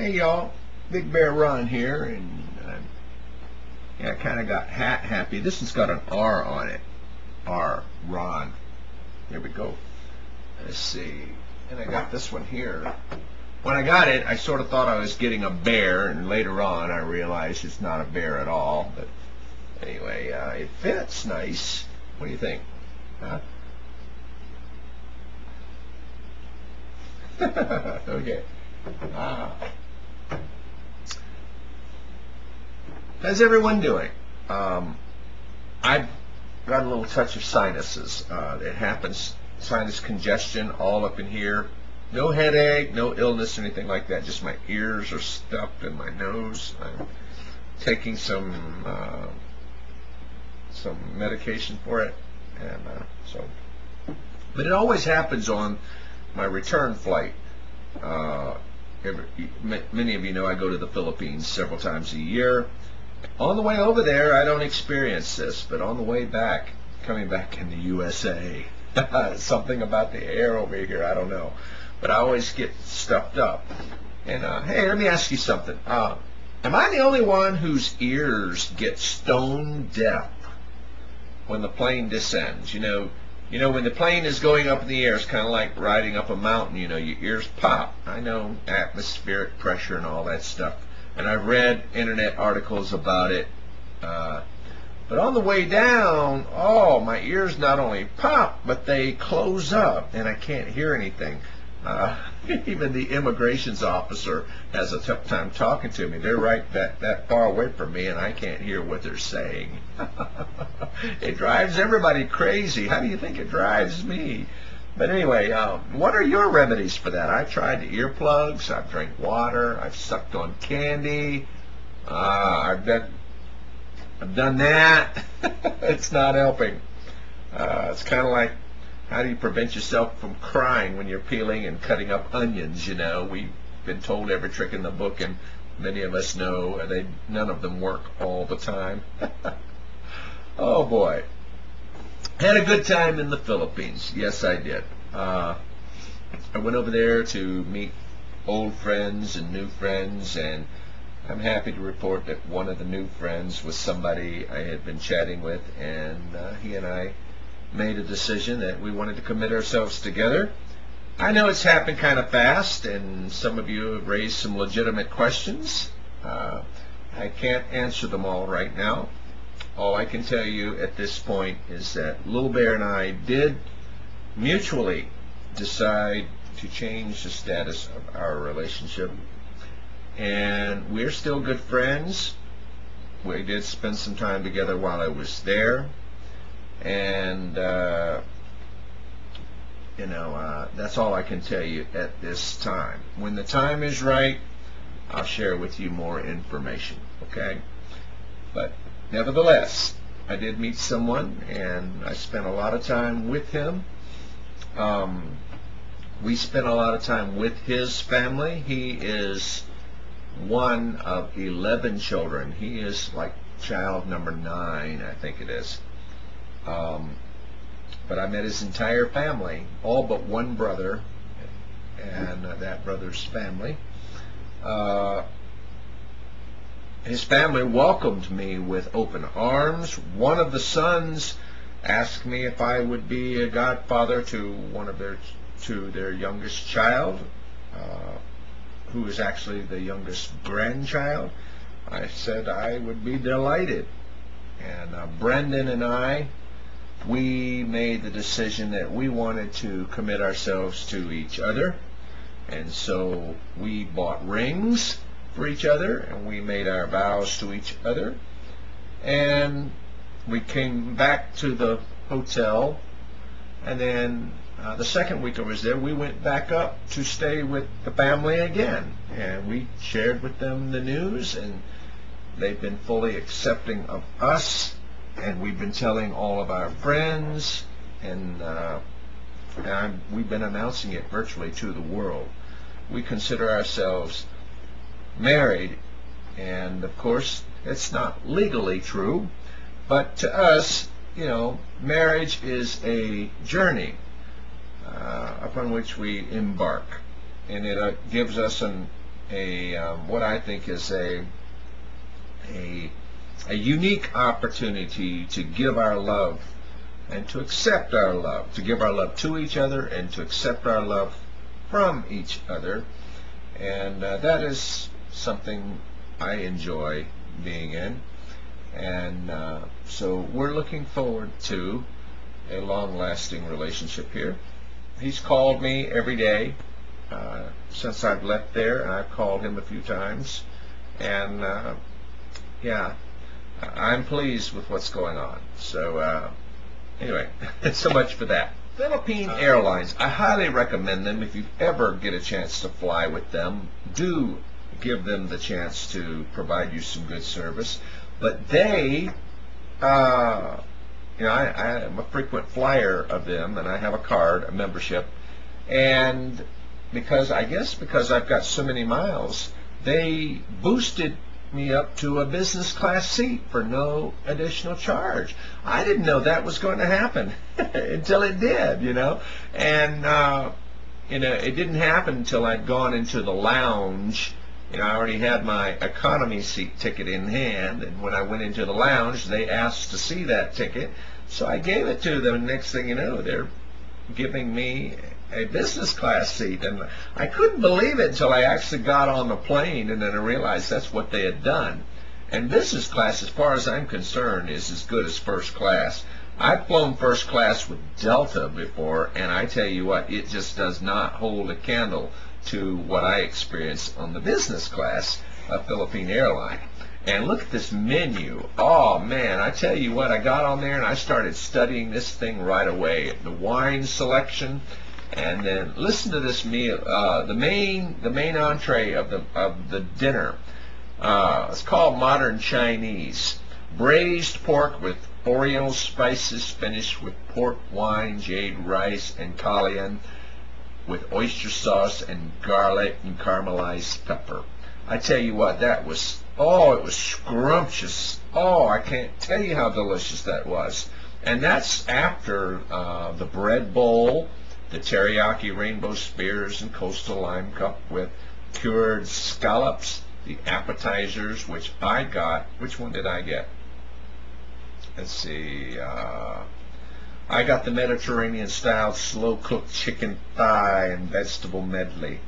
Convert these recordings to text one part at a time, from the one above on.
Hey y'all, Big Bear Ron here, and I kind of got happy. This has got an R on it. R, Ron. Here we go. Let's see. And I got this one here. When I got it, I sort of thought I was getting a bear, and later on I realized it's not a bear at all. But anyway, it fits nice. What do you think? Huh? Okay. How's everyone doing? I've got a little touch of sinuses. It happens, sinus congestion all up in here. No headache, no illness, anything like that. Just my ears are stuffed and my nose. I'm taking some medication for it, and but it always happens on my return flight. Many of you know I go to the Philippines several times a year. On the way over there, I don't experience this, but on the way back, coming back in the USA, something about the air over here, I don't know. But I always get stuffed up. And hey, let me ask you something. Am I the only one whose ears get stone deaf when the plane descends? You know, when the plane is going up in the air, it's kind of like riding up a mountain. You know, your ears pop. I know, atmospheric pressure and all that stuff. And I've read internet articles about it. But on the way down, oh, my ears not only pop, but they close up, and I can't hear anything. Even the immigrations officer has a tough time talking to me. They're right that far away from me, and I can't hear what they're saying. It drives everybody crazy. How do you think it drives me? But anyway, what are your remedies for that? I've tried the earplugs. I've drank water. I've sucked on candy. I've done that. It's not helping. It's kind of like, how do you prevent yourself from crying when you're peeling and cutting up onions? You know, we've been told every trick in the book, and many of us know none of them work all the time. Oh boy. Had a good time in the Philippines. Yes, I did. I went over there to meet old friends and new friends, and I'm happy to report that one of the new friends was somebody I had been chatting with, and he and I made a decision that we wanted to commit ourselves together. I know it's happened kind of fast, and some of you have raised some legitimate questions. I can't answer them all right now. All I can tell you at this point is that Little Bear and I did mutually decide to change the status of our relationship, and we're still good friends. We did spend some time together while I was there, and that's all I can tell you at this time. When the time is right, I'll share with you more information, okay? But nevertheless, I did meet someone, and I spent a lot of time with him. We spent a lot of time with his family. He is one of 11 children. He is like child number 9, I think it is. But I met his entire family, all but one brother, and that brother's family. His family welcomed me with open arms. One of the sons asked me if I would be a godfather to their youngest child, who is actually the youngest grandchild. I said I would be delighted. And Brendan and I, we made the decision that we wanted to commit ourselves to each other, and so we bought rings for each other, and we made our vows to each other, and we came back to the hotel, and then the second week I was there, we went back up to stay with the family again, and we shared with them the news, and they've been fully accepting of us, and we've been telling all of our friends, and we've been announcing it virtually to the world. We consider ourselves married, and of course it's not legally true, but to us, you know, marriage is a journey upon which we embark, and it gives us an what I think is a unique opportunity to give our love and to accept our love, to give our love to each other and to accept our love from each other. And that is something I enjoy being in. And so we're looking forward to a long-lasting relationship here. He's called me every day since I've left there, and I've called him a few times. And yeah, I'm pleased with what's going on. So anyway, so much for that. Philippine Airlines, I highly recommend them. If you ever get a chance to fly with them, do give them the chance to provide you some good service. But they, I am a frequent flyer of them, and I have a card, a membership, and because I've got so many miles, they boosted me up to a business class seat for no additional charge. I didn't know that was going to happen until it did, and it didn't happen until I'd gone into the lounge. I already had my economy seat ticket in hand, and when I went into the lounge, they asked to see that ticket, so I gave it to them, and next thing you know, they're giving me a business class seat. And I couldn't believe it until I actually got on the plane, and then I realized that's what they had done. And business class, as far as I'm concerned, is as good as first class. I've flown first class with Delta before, and I tell you what, it just does not hold a candle to what I experienced on the business class of Philippine Airlines. And look at this menu. Oh man, I tell you what, I got on there and I started studying this thing right away. The wine selection, and then listen to this meal. The main entree of the dinner. It's called Modern Chinese. Braised pork with Oriental spices, finished with pork wine, jade rice, and cayenne, with oyster sauce and garlic and caramelized pepper. I tell you what, that was, it was scrumptious. I can't tell you how delicious that was. And that's after the bread bowl, the teriyaki rainbow spears and coastal lime cup with cured scallops, the appetizers, which I got. Which one did I get? Let's see. I got the Mediterranean-style slow-cooked chicken thigh and vegetable medley.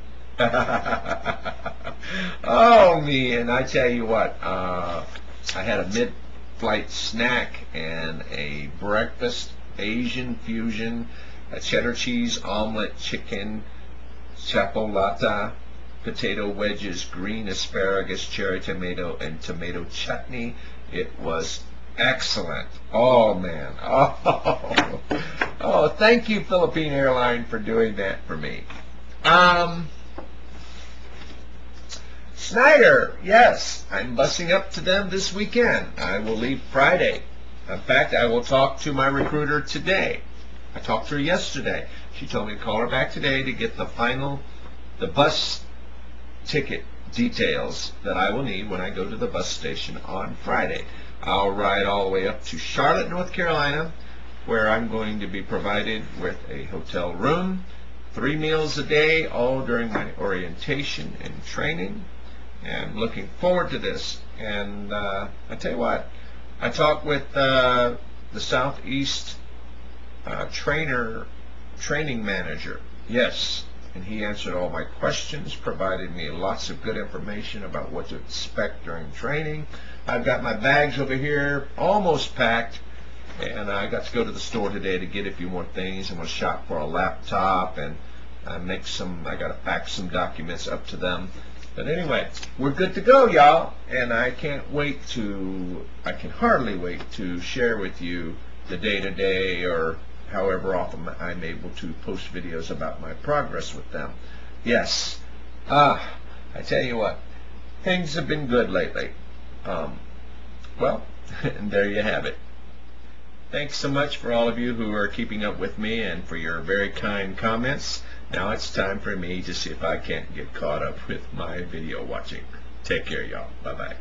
Oh, man, I tell you what, I had a mid-flight snack and a breakfast, Asian fusion, a cheddar cheese omelet, chicken chapolata, potato wedges, green asparagus, cherry tomato, and tomato chutney. It was excellent. Oh man. Oh, thank you, Philippine Airlines, for doing that for me. Snyder, yes, I'm busing up to them this weekend. I will leave Friday. In fact, I will talk to my recruiter today. I talked to her yesterday. She told me to call her back today to get the bus ticket details that I will need when I go to the bus station on Friday. I'll ride all the way up to Charlotte, North Carolina, where I'm going to be provided with a hotel room, 3 meals a day, all during my orientation and training. And looking forward to this. And I tell you what, I talked with the Southeast training manager. Yes, and he answered all my questions, provided me lots of good information about what to expect during training. I've got my bags over here almost packed, and I got to go to the store today to get a few more things. I'm going to shop for a laptop, and I got to fax some documents up to them. But anyway, we're good to go, y'all, and I can hardly wait to share with you the day-to-day, or however often I'm able to post videos about my progress with them. Yes, I tell you what, things have been good lately. Well, and there you have it. Thanks so much for all of you who are keeping up with me and for your very kind comments. Now it's time for me to see if I can't get caught up with my video watching. Take care, y'all. Bye-bye.